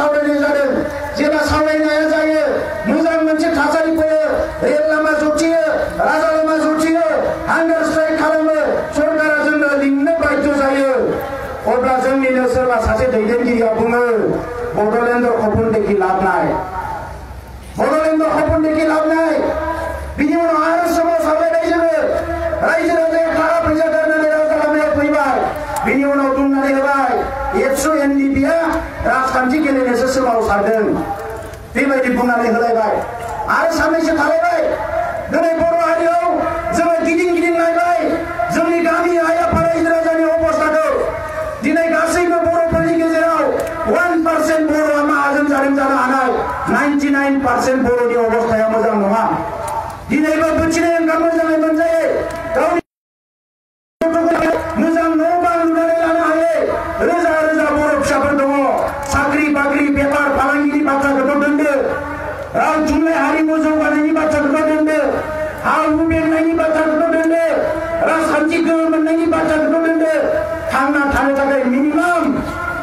सावरायनाय जादों जेब्ला सावरायनाया जायो मोजां मोनसे थासारि फैयो रेल लामा जथियो राजा लामा जथियो हांगार स्ट्राइक खालामो सरकारा जोंनो लिंनो बाध्य जायो अब्ला जोंनिनो सोरबा सासे दैदेनगिरिया बुङो बड'लेण्डआव खपन देखि लाभ নাই बड'लेण्डआव खपन देखि लाभ নাই बिनि उनाव आरो समाव सावरायनाय जोङो रायजो राजाया थाखा फैसा गारनानै राजा लामायाव फैबाय बिनि उनाव बुंनानै होबाय एबसु एनडिपिआ राजखान्थि गेलेनोसो सोमावसारदों बेबायदि बुंनानै होलायबाय आरो साननैसो थालायबाय दिनै बर' हारियाव जोङो गिदिं नायबाय जोंनि गामि आइ आफा रायजो राजानि अबस्थाखौ दिनै गासैबो बर'फोरनि गेजेराव 1% बर'आ माहाजोन जानो हानाय 99% बर'नि अबस्थाया मोजां नङा दिनैबो बोथिनै ओंखाम मोजाङै मोनजायो गावनि मोजां न' बां लुनानै लानो हायो रोजा रोजा बर' फिसाफोर दङ साख्रि बाख्रि बेफार फालांगिनि बाथ्राखौथ' दोनदो राव थुनलाइ हारिमु जौगानायनि बाथ्राखौथ' दोनदो हा हु बेंनायनि बाथ्राखौथ' दोनदो राजखान्थि गोहो मोननायनि बाथ्राखौथ' दोनदो थांना थानो थाखाय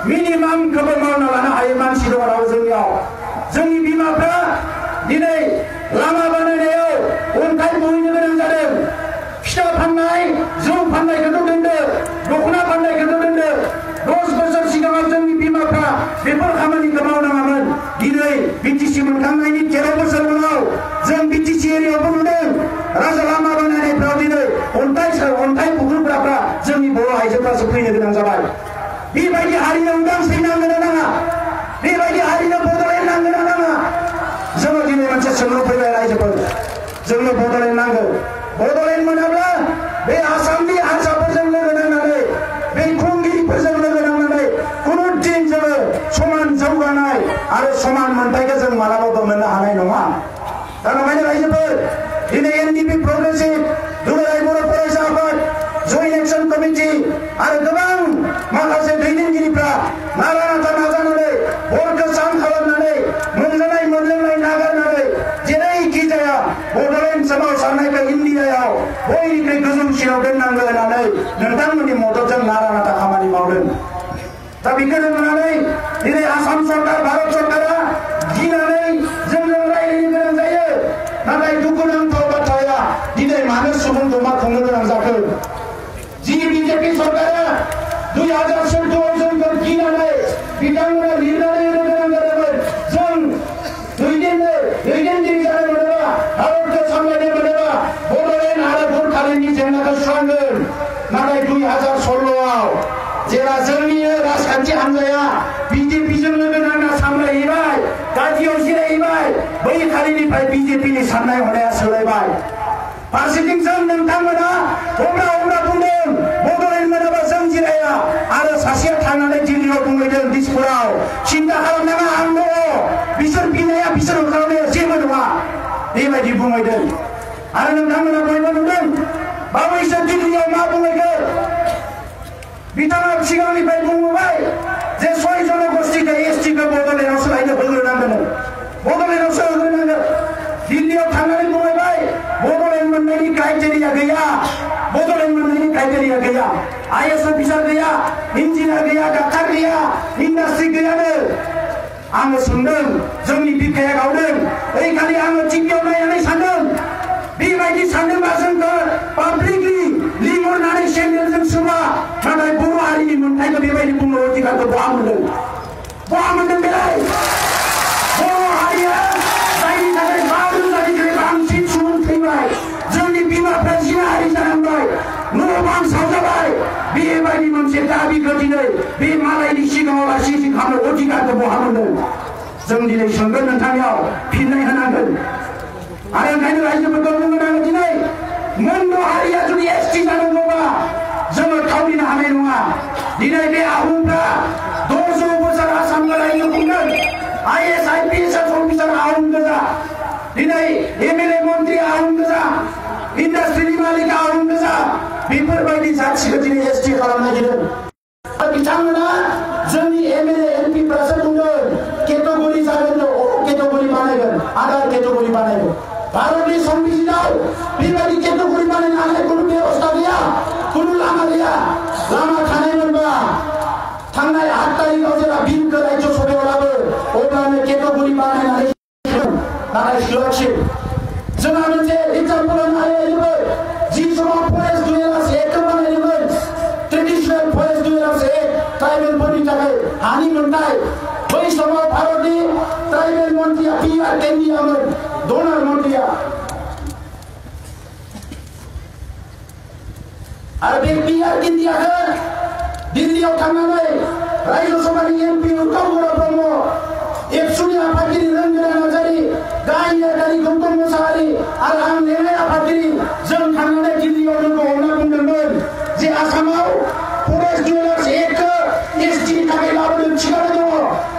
मिनिमामखौबो मावना लानो हायो मानसि दङ राव जोंनियाव जोंनि बिमाफ्रा दिनै लामा बानायनायाव अन्थाइ बोहैनो गोनां जादों फिथा फाननाय जौ फाननायखौथ' दोनदो दख'ना फाननायखौथ' दोनदो 10 बोसोर सिगाङाव जोंनि बिमाफ्रा बेफोर खामानिखौ मावनाङामोन दिनै बिटिसि मोनखांनायनि 13 बोसोर उनाव जों बिटिसि एरियायावबो नुदों राजा लामा बानायनायफ्राव दिनै अन्थाइ बुग्राफ्रा जोंनि बर' आइजोफ्रासो फैनो गोनां जाबाय बेबायदि हारिनो उदांस्रि नांगोन ना नाङा बेबायदि हारिनो बड'लेण्ड नांगोन ना नाङा जोङो दिनै मोनसे सोंलु फैबाय रायजोफोर जोंनो बड'लेण्ड नांगौ बड'लेण्ड मोनाब्ला बे आसामनि हारसाफोरजों लोगो नांनानै बे खुंगिरिफोरजों लोगो नांनानै खुनु दिन जोङो समान जौगानाय आरो समान मोनथायखौ जों मालाबाबो मोननो हानाय नङा दा नंखायनो रायजोफोर दिनै एनडिपि प्रग्रेसिभ दुलाराय बर' फरायसा आफाद जयेन्ट एक्सन कमिटि आरो गोबां माखासे दैदेनगिरिफ्रा नारा नाथा नाजानानै हरखौ सान खालामनानै मोनलोंनाय नागारनानै जेरैखि जाया बड'लेण्ड सोमावसारनायखौ इन्डियायाव बयनिख्रुइ गोजौसिनाव दोननांगौ होननानै नोंथांमोननि मददजों नारा नाथा खामानि मावदों दा बेखौनो नुनानै दिनै आसाम सरकार भारत सरकारा गिनानै जोंजों रायज्लायनो गोनां जायो नाथाय दुखुनांथाव बाथ्राया दिनै मानो सुबुं जमा खुंनो गोनां जाखो जि बिजेपि सरकारा 2014 जोंखौ गिनानै बिथांमोना लिरनानै होनो गोनां जादोंमोन जों दैदेनगिरि जानो मोनोबा भारतखौ सामलायनो मोनोबा बड'लेण्ड आरो बरखालिनि जेंनाखौ सुस्रांगोन नाथाय 2016आव जेब्ला जोंनि राजखान्थि हान्जाया बिजेपिजों लोगो नांना सामलायहैबाय गादियाव जिरायहैबाय बै खालिनिफ्राय बिजेपिनि साननाय हनाया सोलायबाय फारसेथिं जों नोंथांमोना हमरा बुंदों बड'लेण्ड मोनाबा जों जिराया आरो सासेया थांनानै दिल्लीयाव बुंहैदों दिसपुराव सिन्था खालामनाङा आं दङ बिसोर बिनाया बिसोर ओंखारनाया जेबो नङा बेबायदि बुंहैदों आरो नोंथांमोना बयबो नुदों बावैसो दिल्लीयाव मा बुंहैदों बिथाङा सिगांनिफ्राय बुंबाय जे 6 जनगोष्ठीखौ एसटिखौ बड'लेण्डआवसो लायनो होग्रोनांगोन बड'लेण्डआवसो होग्रोनांगोन दिल्लीयाव थांनानै बुंबाय बड'लेण्ड मोननायनि क्राइटेरिया गैया बड'लेण्ड मोननायनि क्राइटेरिया गैया आईएएस अफिसार गैया इन्जिनियार गैया डाक्टार गैया इन्डास्ट्रि गैयानो आङो सोंदों जोंनि बिखाया गावदों ओइ खालि आङो टिभियाव नायनानै सानदों बेबायदि सानदोंबा जोंखौ पाब्लिकलि लिंहरनानै सेन्देलजों सोबा नाथाय बर' हारिनि मोनथायखौ बेबायदि बुंनो अधिकारखौ बहा मोनदों बेलाय बर' हारिया जायनि थाखाय 5 रोजानिख्रुइ बांसिन सुबुं थैबाय जोंनि बिमाफ्रा जिनाहारि जानांबाय न' बां सावजाबाय बेबायदि मोनसे दाबिखौ दिनै बे मालायनि सिगाङाव लासि खालामनो अधिकारखौ बहा मोनदों जों दिनै सोंगोन नोंथांनियाव फिननाय होनांगोन आरो ओंखायनो रायजोफोरखौ बुंनो नांगोन दिनै मोनद' हारिया जुदि एसटि जानांगौबा जोङो थावरिनो हानाय नङा दिनै बे आहमफ्रा 200 बोसोर आसामखौ रायजो खुंदों आईएएस आईपीएस अफिसार आहम गोजा दिनै एमएलए मन्त्रि आहम गोजा इन्डास्ट्रिनि मालिक आहम गोजा बेफोरबायदि जाथिखौ दिनै एसटि खालामनो नागिरदों बिथांमोना जोंनि एमएलए एमपिफ्रासो बुंदों केटेगरि जागोन केटेगरि बानायगोन आधार केटेगरि बानायगोन भारतनि संबिजिताव बेबायदि केटेगरि बानायनो हानाय कुनु बेबस्था गैया कुनु लामा गैया लामा थानायमोनबा थांनाय 8 तारिखआव जेब्ला बिलखौ राज्य सभायाव लाबो सोलाखियो जोंहा मोनसे एग्जाम्पल होनो हायो जोङो जि समाव फरेस्ट डुवेलार्स एक्टखौ बानायदोंमोन ट्रेडिशनेल फरेस्ट डुवेलार्स एक्ट ट्राइबेलफोरनि थाखाय हानि मोनथाय बै समाव भारतनि ट्राइबेल मन्त्रिया पि.आर. केन्डियामोन डनाल्ड मन्त्रिया आरो बे पि.आर. केन्डियाखौ दिल्लीयाव थांनानै राज्यसभानि एमपि उत्तम बर' ब्रह्म एबसुनि आफादगिरि रंजना नार्जारि गाहाय नेहाथारि गौतम मोसाहारि आरो आं लेङाइ आफादगिरि जों थांनानै दिल्लीयाव जोंखौ हमना बुंदोंमोन जे आसामाव फरेस्ट डुवेलार्स एक्टखौ एसटिनि थाखाय लाबोदों थिगानो दङ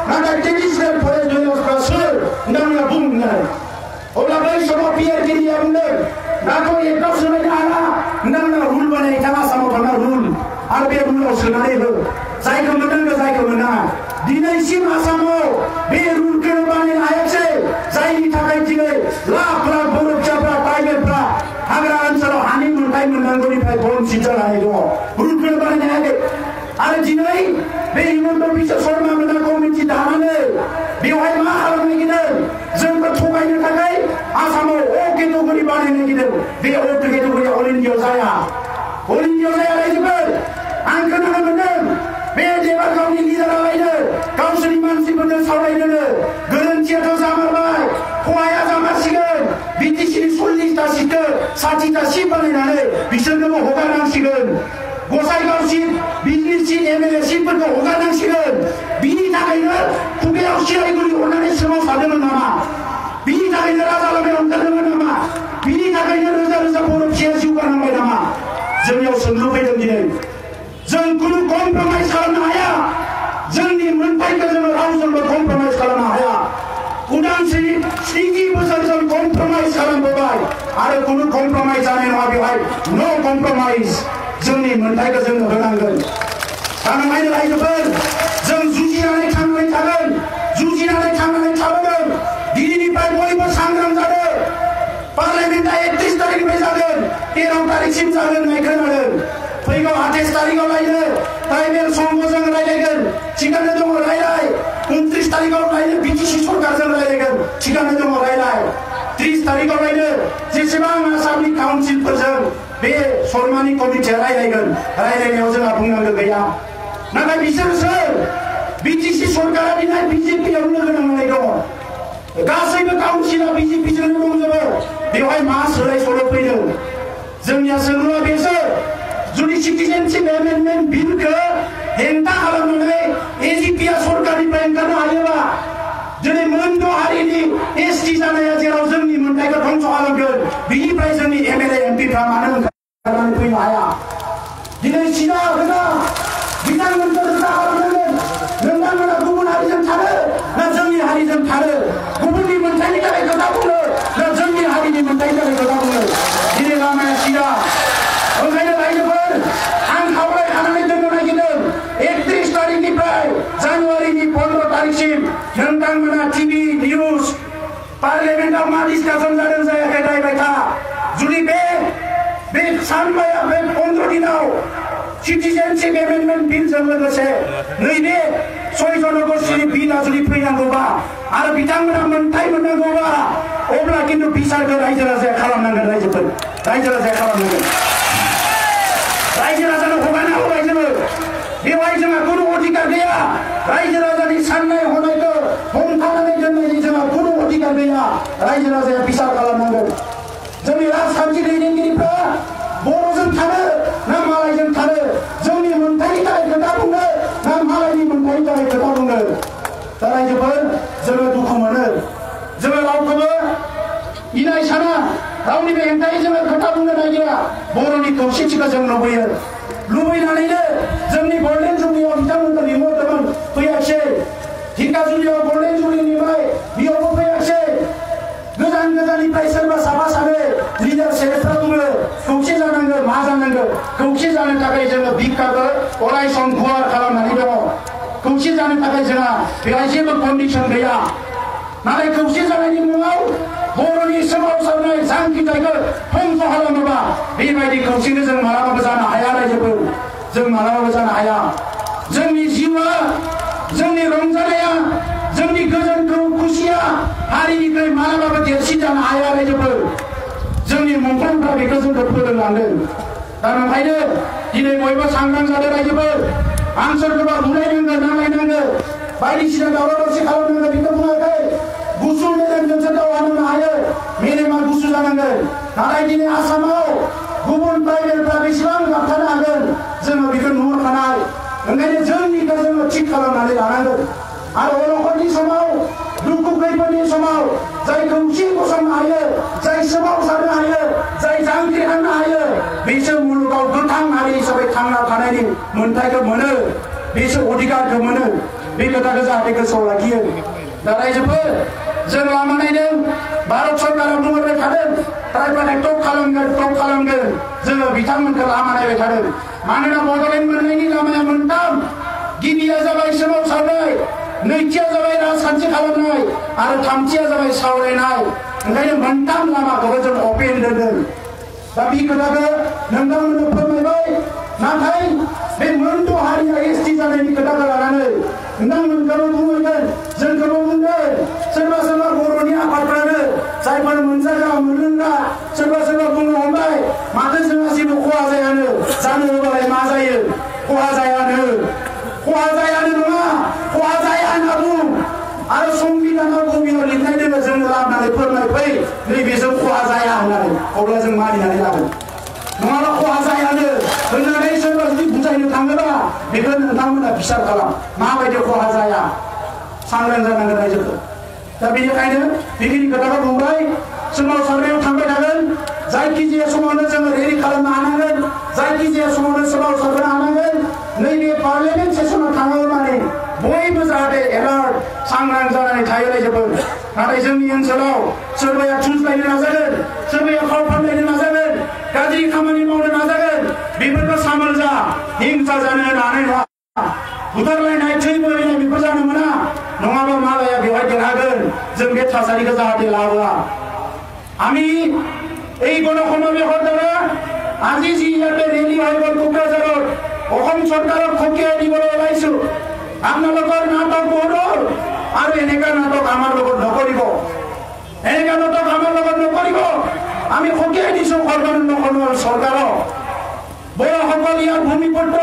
नाथाय ट्रेडिशनेल फरेस्ट डुवेलार्सफ्रा सोर होनना बुं होननानै अब्ला बै समाव पि.आर. केन्डिया बुंदों दाथ' एक्टआव सोलायनो हाला होनना रुल बानायखां आसामाव थांना रुल आरो बे रुलाव सोनानै हो जायखौ मोननांगौ जायखौ मोना दिनैसिम आसामाव बे रुलखौ बानायनो हायाखै जायनि थाखाय दिनै लाख लाख बर' फिसाफ्रा ट्राइबेलफ्रा हाग्रा ओनसोलाव हानि मोनथाय मोननांगौनिफ्राय बन्सित जानानै दङ रुलखौ बानायनो हायाखै आरो दिनै बे हिमन्त बिश्व शर्मा मोना कमिटि दानानै बेवहाय मा खालामनो नागिरदों जोंखौ थगायनो थाखाय आसामाव अ केटेगरि बानायनो नागिरदों बे अ केटेगरिया अल इन्डियायाव जाया अल इन्डियायाव जाया रायजोफोर आं खोनानो मोनदों बे देबारगावनि लिडारालायनो गावसोरनि मानसिफोरजों सावरायनो गोरोन्थियाथ' जामारबाय खहाया जामारसिगोन बिटिसिनि 40टा सिटखौ 60टा सिट बानायनानै बिसोरनोबो हगारनांसिगोन गसाइगाव सिट बिजनि सिट एमएलए सिटफोरखौ हगारनांसिगोन बिनि थाखायनो खुगायाव सिरायगुलि हरनानै सोमावसारदोंमोन नामा बिनि थाखायनो राजा लामायाव ओंखारदोंमोन नामा बिनि थाखायनो रोजा रोजा बर' फिसाया जिउ गारनांबाय नामा जोंनियाव सोंलु फैदों दिनै जों कुनु कम्प्रमाइज खालामनो हाया जोंनि मोनथायखौ जोङो रावजोंबो कम्प्रमाइज खालामनो हाया उदांस्रि 30 बोसोर जों कम्प्रमाइज खालामबोबाय आरो कुनु कम्प्रमाइज जानाय नङा बेवहाय नो कम्प्रमाइज जोंनि मोनथायखौ जोंनो होनांगोन थांनाय रायजोफोर जों जुजिनानै थांबाय थागोन जुजिनानै थांनानै थाबोगोन दिनैनिफ्राय बयबो सांग्रां जादों पार्लियामेन्टआ 31 तारिखनिफ्राय जागोन 13 तारिखसिम जागोन होननाय खोनादों फैगौ 28 तारिखआव लायनो ट्राइबेल संघजों रायलायगोन थिगानो दङ रायलाय 29 तारिखआव लायनो बिटिसि सरकारजों रायलायगोन थिगानो दङ रायलाय 30 तारिखआव लायनो जेसेबां आसामनि काउन्सिलफोरजों बे शर्मानि कमिटिया रायलायगोन रायलायनायाव जोंहा बुंनांगौ गैया नाथाय बिसोर सोर बिटिसि सरकारा दिनै बिजेपियाव लोगो नांनानै दङ गासैबो काउन्सिला बिजेपिजों दंजोबो बेवहाय मा सोलाय सोल' फैदों जोंनिया सोंलुआ बेसो जुदि सिटिजेनशिप एमेन्डमेन्ट बिलखौ हेंथा खालामनानै एजिपिया सरकारनिफ्राय ओंखारनो हायोबा दिनै मोनद' हारिनि एसटि जानाया जेराव जोंनि मोनथायखौ ध्वंस खालामगोन बिनिफ्राय जोंनि एमएलए एमपिफ्रा मानो ओंखारनानै फैनो हाया दिनै सिदा खोथा बिथांमोनखौ रोखा खालामनांगोन नोंथांमोना गुबुन हारिजों थानो ना जोंनि हारिजों थानो गुबुननि मोनथायनि थाखाय खोथा बुंनो ना जोंनि हारिनि मोनथायनि थाखाय खोथा बुंनो दिनै लामाया सिदा ओंखायनो रायजोफोर आं खावलायखानानै दोननो नागिरदों 31 तारिखनिफ्राय जानुवारिनि 15 तारिखसिम नोंथांमोना टिभि निउज पार्लियामेन्टआव मा डिसकासन जादों जायाखै नायबाय था जुदि बे सानबाया बे 15 दिनाव सिटिजेनशिप एमेन्डमेन्ट बिलजों लोगोसे नैबे 6 जनगोष्ठीनि बिलआ जुदि फैनांगौबा आरो बिथांमोना मोनथाय मोननांगौबा अब्ला खिन्थु बिसारखौ रायजो राजाया खालामनांगोन रायजोफोर रायजो राजाया खालामनांगोन रायजो राजानो हगारना होबाय जोङो बेवहाय जोंहा कुनु अधिकार गैया रायजो राजानि साननाय हनायखौ हमथानानै दोननायनि जोंहा कुनु अधिकार गैया रायजो राजाया बिसार खालामनांगोन जोंनि राजखान्थि दैदेनगिरिफ्रा बर'जों थानो ना मालायजों थानो जोंनि मोनथायनि थाखाय खोथा बुंनो ना मालायनि मोनथायनि थाखाय खोथा बुंनो दा रायजोफोर जोङो दुखु मोनो जोङो रावखौबो इनाय साना रावनिबो हेंथायै जोङो खोथा बुंनो नागिरा बर'नि खौसेथिखौ जों लुबैयो लुबैनानैनो जोंनि गल्डेन जुबलियाव बिथांमोनखौ लिंहरदोंमोन फैयाखिसै धिकाजुलियाव गल्डेन जुबलि नेबाय बेयावबो फैयाखिसै गोजान गोजाननिफ्राय सोरबा साफा सानै लिडार सेक्रेटारि बुङो खौसे जानांगौ मा जानांगौ खौसे जानो थाखाय जोङो बिखाखौ अराय सम गुवार खालामनानै दङ खौसे जानो थाखाय जोंहा बेवहाय जेबो कन्डिसन गैया नाथाय खौसे जानायनि मुङाव बर'नि सोमावसारनाय जांख्रिथायखौ ध्वंस खालामोबा बेबायदि खौसेनो जों मालाबाबो जानो हाया रायजोफोर जों मालाबाबो जानो हाया जोंनि जिउआ जोंनि रंजानाया जोंनि गोजोन खुसिया हारिनिफ्राय मालाबाबो देरसिन जानो हाया रायजोफोर जोंनि मुंख्लंफ्रा बेखौ जोंखौ फोरोंलांदों दा ओंखायनो दिनै बयबो सांग्रां जादों रायजोफोर आं सोरखौबा बुलायनांगोन नांलायनांगोन बायदिसिना दावराव दावसि खालामनांगोन बेखौ बुङाखै गुसु मेलेमजोंसो दावहा नांनो हायो मेलेमा गुसु जानांगोन नाथाय दिनै आसामाव गुबुन ट्राइबेलफ्रा बेसेबां गाबथानो हागोन जोङो बेखौ नुहुरखानाय ओंखायनो जोंनिखौ जोङो थिग खालामनानै लानांगोन आरो अलखदनि समाव दुखु खैफोदनि समाव जाय खौसे गसंनो हायो जाय सोमावसारनो हायो जाय जांख्रिखांनो हायो बिसोर मुलुगाव गोथां हारि हिसाबै थांना थानायनि मोन्थायखौ मोनो बिसोर अधिकारखौ मोनो बे खोथाखौ जाहाथे गोसोआव लाखियो दा रायजोफोर जों लामा नायदों भारत सरकारा बुंबाय थादों ट्राइबेल एक्ट खालामगोन जोङो बिथांमोनखौ लामा नायबाय थादों मानोना बड'लेण्ड मोननायनि लामाया मोनथाम गिबिया जाबाय सोमावसारनाय नैथिया जाबाय राजखान्थि खालामनाय आरो थामथिया जाबाय सावरायनाय ओंखायनो मोनथाम लामाखौबो जों अपेन दोनदों दा बे खोथाखौ नोंथांमोननो फोरमायबाय नाथाय बे मोनद' हारिया एसटि जानायनि खोथाखौ लानानै नोंथांमोनखौबो बुंगोन जोंखौबो बुंगोन सोरबा सोरबा बर'नि आफादफ्रानो जायफोर मोनजाग्रा मोनलोंग्रा सोरबा सोरबा बुंनो हमबाय माथो जोंहा जेबो खहा जायानो जानो होबालाय मा जायो खहा जायानो नङा खहा जाया होनना बुं आरो संबिधानाव बबेयाव लिरनाय दङ जोंनो लाबोनानै फोरमायफै नैबेजों खहा जाया होननानै अब्ला जों मानिनानै लागोन नङाबा खहा जायानो होननानै सोरबा जुदि बुजायनो थाङोबा बेखौ नोंथांमोना बिसार खालाम माबायदि खहा जाया सांग्रां जानांगोन रायजोफोर दा बेनिखायनो बेखिनि खोथाखौ बुंबाय सोमावसारनायाव थांबाय थागोन जायखिजाया समावनो जोङो रेडि खालामनो हानांगोन जायखिजाया समावनो सोमावसारनो हानांगोन नैबे पार्लियामेन्ट सेसनाव थाङो माने बयबो जाहाथे एलार्ट सांग्रां जानानै थायो रायजोफोर नाथाय जोंनि ओनसोलाव सोरबाया थुनज्लायनो नाजागोन सोरबाया फाव फान्दायनो नाजागोन गाज्रि खामानि मावनो नाजागोन बेफोरखौ सामोल जा हिंसा जानो हानाय नङा बुथारलायनाय थै बोहैनाय बेफोर जानो मोना नङाबा मालाया बेवहाय देरहागोन जों बे थासारिखौ जाहाथे लाबोआ আমি এই গণসমাবেশৰ দ্বাৰা আজি যি ইয়াতে ৰেলী হৈ গ'ল কোকৰাঝাৰত অসম চৰকাৰক খকিয়াই দিবলৈ ওলাইছো আপোনালোকৰ নাটক বহুত হ'ল আৰু এনেকুৱা নাটক আমাৰ লগত নকৰিব এনেকুৱা নাটক আমাৰ লগত নকৰিব আমি খকিয়াই দিছো সৰ্বনিম্ন চৰকাৰক বড়োসকল ইয়াৰ ভূমিপুত্ৰ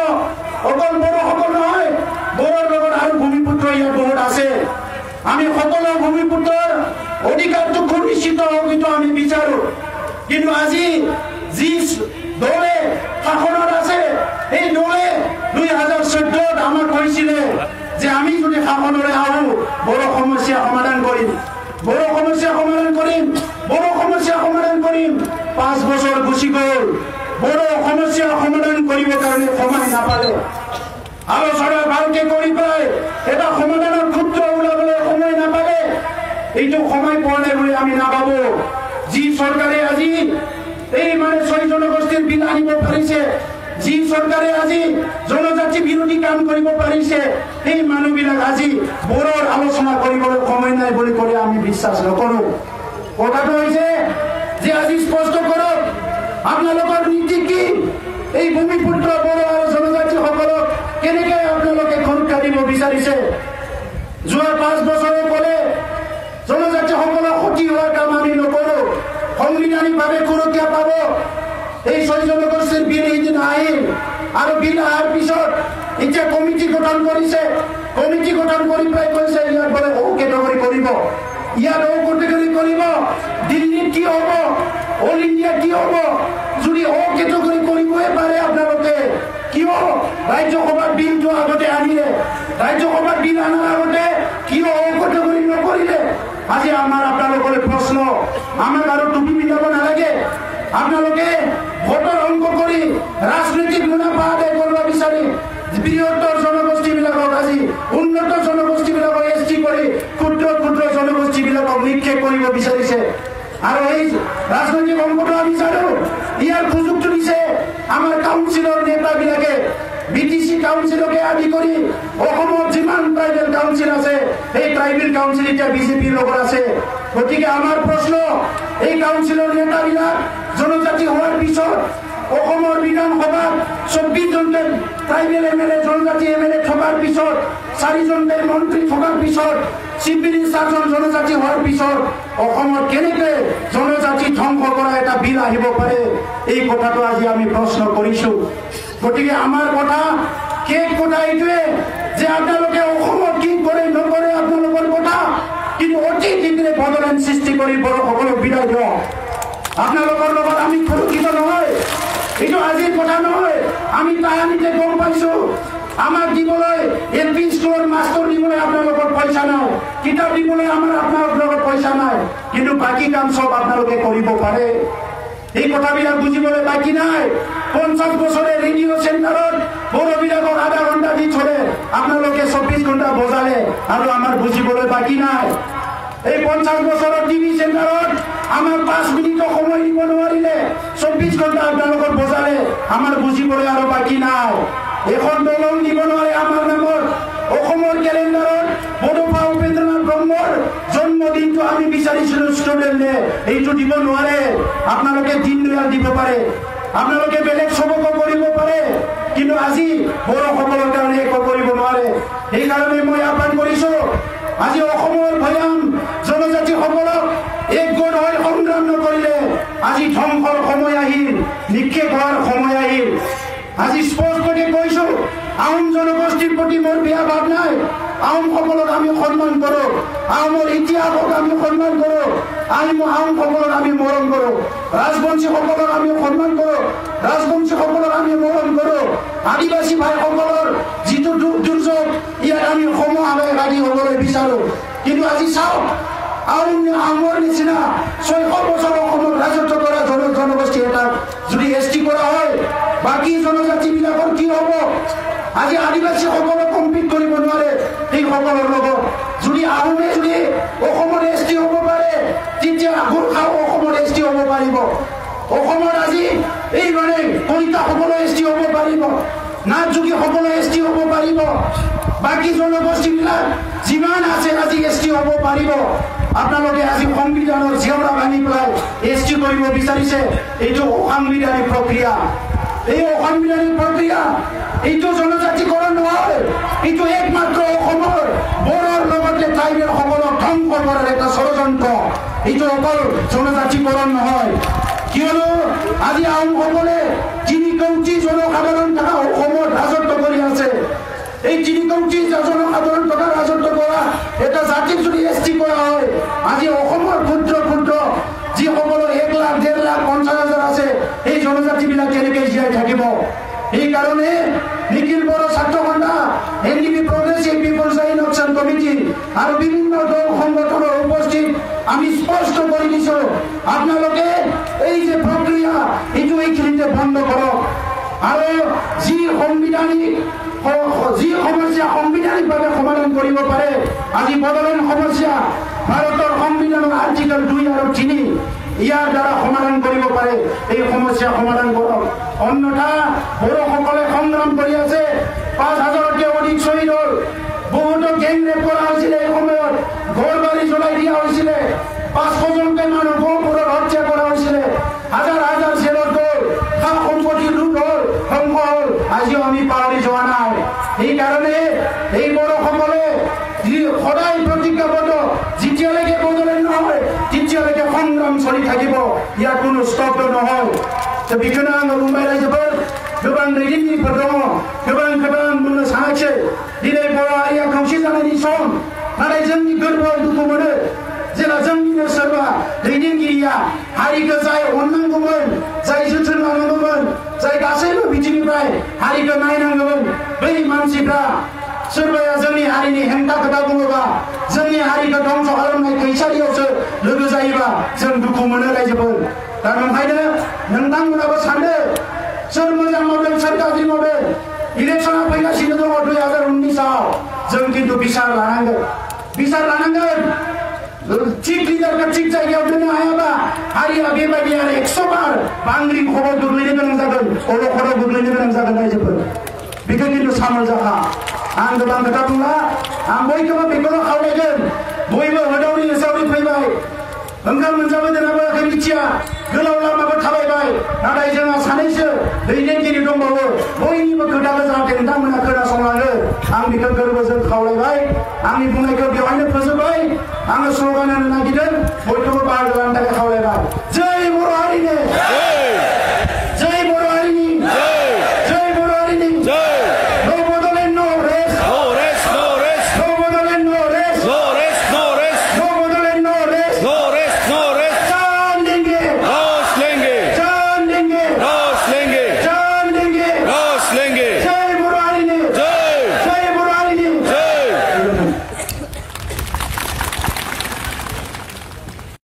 অকল বড়োসকল নহয় বড়োৰ লগত আৰু ভূমিপুত্ৰ ইয়াত বহুত আছে আমি সকলো ভূমিপুত্ৰৰ অধিকাৰটো সুনিশ্চিত হওক কিন্তু আমি বিচাৰো কিন্তু আজি যি দলে শাসনত আছে এই দলে 2014 আমাক কৈছিলে যে আমি যদি শাসনলৈ আহো বড় সমস্যা সমাধান কৰিম বড় সমস্যা সমাধান কৰিম 5 বছৰ গুচি গ'ল বড় সমস্যা সমাধান কৰিবৰ কাৰণে সময় নাপালে আলোচনা ভালকে কৰি পাই এটা সমাধানৰ সূত্ৰ ওলাবলৈ সময় নাপালে এইটো সময় পোৱা নাই বুলি আমি নাভাবো যি চৰকাৰে আজি এই মানে 6 জনগোষ্ঠীৰ বিল আনিব পাৰিছে যি চৰকাৰে আজি জনজাতি বিৰোধী কাম কৰিব পাৰিছে এই মানুহবিলাক আজি বড়োৰ আলোচনা কৰিবলৈ সময় নাই বুলি কৰি আমি বিশ্বাস নকৰো কথাটো হৈছে যে আজি স্পষ্ট কৰক আপোনালোকৰ নীতি কি এই ভূমিপুত্ৰ বড়ো আৰু জনজাতিসকলক কেনেকৈ আপোনালোকে সুৰক্ষা দিব বিচাৰিছে যোৱা 5 বছৰে ক'লে জনজাতিসকলক ক্ষতি হোৱাৰ কাম আমি নকৰো সংবিধানিকভাৱে সুৰক্ষা পাব এই 6 জনগোষ্ঠীৰ বিল এদিন আহিল আৰু বিল অহাৰ পিছত এতিয়া কমিটি গঠন কৰিছে কমিটি গঠন কৰি পাই কৈছে ইয়াত বোলে ও কেটেগৰী কৰিব ইয়াত ও কেটেগৰী কৰিব দিল্লীত কি হ'ব অল ইণ্ডিয়া কি হ'ব যদি ও কেটেগৰী কৰিবই পাৰে আপোনালোকে কিয় ৰাজ্যসভাৰ বিলটো আগতে আনিলে ৰাজ্যসভাৰ বিল আনাৰ আগতে কিয় ও কেটেগৰী নকৰিলে আজি আমাৰ আপোনালোকলৈ প্ৰশ্ন আমাক আৰু টুপি পিন্ধাব নালাগে আপোনালোকে ভোটৰ অংক কৰি ৰাজনৈতিক মুনাফা আদায় কৰিব বিচাৰি বৃহত্তৰ জনগোষ্ঠীবিলাকক আজি উন্নত জনগোষ্ঠীবিলাকক এছটি কৰি ক্ষুদ্ৰ জনগোষ্ঠীবিলাকক নিক্ষেপ কৰিব বিচাৰিছে আৰু এই ৰাজনৈতিক অংকটো আমি জানো ইয়াৰ সুযোগটো দিছে আমাৰ কাউন্সিলৰ নেতাবিলাকে বিটিসি কাউন্সিলকে আদি কৰি অসমত যিমান ট্ৰাইবেল কাউন্সিল আছে এই ট্ৰাইবেল কাউন্সিল এতিয়া বিজেপিৰ লগত আছে গতিকে আমাৰ প্ৰশ্ন এই কাউন্সিলৰ নেতাবিলাক জনজাতি হোৱাৰ পিছত অসমৰ বিধানসভাত 24 জনকৈ ট্ৰাইবেল এমএলএ জনজাতি এমএলএ থকাৰ পিছত 4 জনকৈ মন্ত্ৰী থকাৰ পিছত চিফ মিনিষ্টাৰ জনজাতি হোৱাৰ পিছত অসমৰ কেনেকৈ জনজাতি ধ্বংস কৰা এটা বিল আহিব পাৰে এই কথাটো আজি আমি প্ৰশ্ন কৰিছো গতিকে আমাৰ কথা শেষ কথা এইটোৱে যে আপোনালোকে অসমত কি কৰে নকৰে আপোনালোকৰ কথা কিন্তু অতি শীঘ্ৰে বদলান সৃষ্টি কৰি বড়োসকলক বিদায় দিয়ক আপোনালোকৰ লগত আমি সুৰক্ষিত নহয় এইটো আজিৰ কথা নহয় আমি তাহানিতে গম পাইছো আমাক দিবলৈ এলপি স্কুলৰ মাষ্টৰ দিবলৈ আপোনালোকৰ পইচা নাই কিতাপ দিবলৈ আপোনালোকৰ পইচা নাই কিন্তু বাকী কাম সব আপোনালোকে কৰিব পাৰে এই কথাবিলাক বুজিবলৈ বাকী নাই 50 বছৰে ৰেডিঅ' চেণ্টাৰত বড়োবিলাকক আধা ঘণ্টা দি থলে আপোনালোকে 24 ঘণ্টা বজালে আৰু আমাৰ বুজিবলৈ বাকী নাই এই 50 বছৰৰ টিভি চেণ্টাৰত আমাৰ 5 মিনিট সময় দিব নোৱাৰিলে 24 ঘণ্টা আপোনালোকৰ বজালে আমাৰ বুজিবলৈ আৰু বাকী নাই এখন দলং দিব নোৱাৰে আমাৰ নামত অসমৰ কেলেণ্ডাৰত বড়োফা উপেন্দ্ৰনাথ ব্ৰহ্মৰ জন্মদিনটো আমি বিচাৰিছিলো ষ্টুডেণ্টে এইটো দিব নোৱাৰে আপোনালোকে দিনদয়াল দিব পাৰে আপোনালোকে বেলেগ সবকো কৰিব পাৰে কিন্তু আজি বড়োসকলৰ কাৰণে একো কৰিব নোৱাৰে এইকাৰণে মই আহ্বান কৰিছো আজি অসমৰ ভৈয়াম জনজাতিসকলক একগোট হৈ সংগ্ৰাম নকৰিলে আজি ধ্বংসৰ সময় আহিল নিক্ষেপ হোৱাৰ সময় আহিল আজি স্পষ্টকৈ কৈছো আহোম জনগোষ্ঠীৰ প্ৰতি মোৰ বেয়া ভাৱ নাই আহোমসকলক আমি সন্মান কৰো আহোমৰ ইতিহাসক আমি সন্মান কৰো আহোমসকলক আমি মৰম কৰো ৰাজবংশীসকলক আমি সন্মান কৰো ৰাজবংশীসকলক আমি মৰম কৰো আদিবাসী ভাইসকলৰ যিটো দুখ দুৰ্যোগ ইয়াত আমি সমভাৱে লাগি হ'বলৈ বিচাৰো কিন্তু আজি চাওক আহোমৰ নিচিনা 600 বছৰ অসমত ৰাজত্ব কৰা জনগোষ্ঠী এটাক যদি এছটি কৰা হয় বাকী জনজাতিবিলাকৰ কি হ'ব আজি আদিবাসীসকলক কম্পিট কৰিব নোৱাৰে এইসকলৰ লগত যদি আহোমে যদি অসমৰ এছটি হ'ব পাৰে তেতিয়া গোৰ্খাও অসমৰ এছটি হ'ব পাৰিব অসমৰ আজি এই মানে কলিতাসকলো এছটি হ'ব পাৰিব নাথযোগীসকলো এছটি হ'ব পাৰিব বাকী জনগোষ্ঠীবিলাক যিমান আছে আজি এছটি হ'ব পাৰিব আপোনালোকে আজি সংবিধানৰ জেওৰা ভাঙি পেলাই এছটি কৰিব বিচাৰিছে এইটো অসাংবিধানিক প্ৰক্ৰিয়া এই অসাংবিধানিক প্ৰক্ৰিয়া এইটো জনজাতিকৰণ নহয় এইটো একমাত্ৰ অসমৰ বড়োৰ লগতে ট্ৰাইবেলসকলক ধ্বংস কৰাৰ এটা ষড়যন্ত্ৰ এইটো অকল জনজাতিকৰণ নহয় কিয়নো আজি আহোমসকলে 3 কোটি জনসাধাৰণ থকা অসমত ৰাজত্ব কৰি আছে এই 3 কোটি জনসাধাৰণ থকা ৰাজত্ব কৰা এটা জাতিক যদি এছটি কৰা হয় আজি অসমৰ ক্ষুদ্ৰ ক্ষুদ্ৰ যিসকলৰ 1 লাখ 1.5 লাখ 50,000 আছে এই জনজাতিবিলাক কেনেকৈ জীয়াই থাকিব এইকাৰণে নিখিল বড়ো ছাত্ৰ সন্থা NDP progressive peoples in action committee আৰু বিভিন্ন দল সংগঠনৰ উপস্থিত আমি স্পষ্ট কৰি দিছো আপোনালোকে এই যে প্ৰক্ৰিয়া এইটো এইখিনিতে বন্ধ কৰক আৰু যি সমস্যা সাংবিধানিকভাৱে সমাধান কৰিব পাৰে আজি বড়োলেণ্ড সমস্যা ভাৰতৰ সংবিধানৰ আৰ্টিকল 2 আৰু 3 ইয়াৰ দ্বাৰা সমাধান কৰিব পাৰে এই সমস্যা সমাধান কৰক অন্যথা বড়োসকলে সংগ্ৰাম কৰি আছে 5,000তকৈ অধিক শ্বহীদ হ'ল বহুতো গেং ৰেপ কৰা হৈছিলে এই সময়ত ঘৰ বাৰী জ্বলাই দিয়া হৈছিলে 500জনকৈ মানুহ গহপুৰত হত্যা কৰা হৈছিলে হাজাৰ হাজাৰ জেলত গ'ল সা সম্পত্তি লুট হ'ল ধ্বংস হ'ল আজিও আমি পাহৰি যোৱা নাই সেইকাৰণে এই বড়োসকলে সদায় প্ৰতিজ্ঞাবদ্ধ যেতিয়ালৈকে বদলেন নহয় তেতিয়ালৈকে সংগ্ৰাম চলি থাকিব ইয়াত কোনো স্তব্ধ নহয় बेखौनो आङो बुंबाय रायजोफोर गोबां दैदेनगिरिफोर दङ गोबां बुंनो सानाखिसै दिनै बर' हारिया खौसे जानायनि सम नाथाय जोंनि गोरबोआव दुखु मोनो जेला जोंनिनो सोरबा दैदेनगिरिया हारिखौ जाय अननांगौमोन जाय जोथोन लानांगौमोन जाय गासैबो बिथिंनिफ्राय हारिखौ नायनांगौमोन बै मानसिफ्रा सोरबाया जोंनि हारिनि हेंथा खोथा बुङोबा जोंनि हारिखौ ध्वंस खालामनाय खैसारियावसो लोगो जायोबा जों दुखु मोनो रायजोफोर दा ओंखायनो नोंथांमोनाबो सानदो सोर मोजां मावदों सोर गाज्रि मावदों इलेक्सना फैगासिनो दङ 2019आव जों खिन्थु बिसार लानांगोन थिग लिडारखौ थिग जायगायाव दोननो हायाबा हारिया बेबायदि आरो 100 बार बांग्रि खबर गोग्लैनो गोनां जागोन अलखदाव गोग्लैनो गोनां जागोन रायजोफोर बेखौ खिन्थु सामोल जाखा आं गोबां खोथा बुंला आं बयखौबो बेखौनो खावलायगोन बयबो होदावरि होसावरि फैबाय ओंखाम मोनजाबाय देनाबोआखै मिथिया गोलाव लामाबो थाबायबाय नाथाय जोंहा सानैसो दैदेनगिरि दंबावो बयनिबो खोथाखौ जाहाथे नोंथांमोना खोनासंलाङो आं बेखौ गोरबोजों खावलायबाय आंनि बुंनायखौ बेवहायनो फोजोबबाय आङो स्लगान होनो नागिरदों बयखौबो बाहागो लानो थाखाय खावलायबाय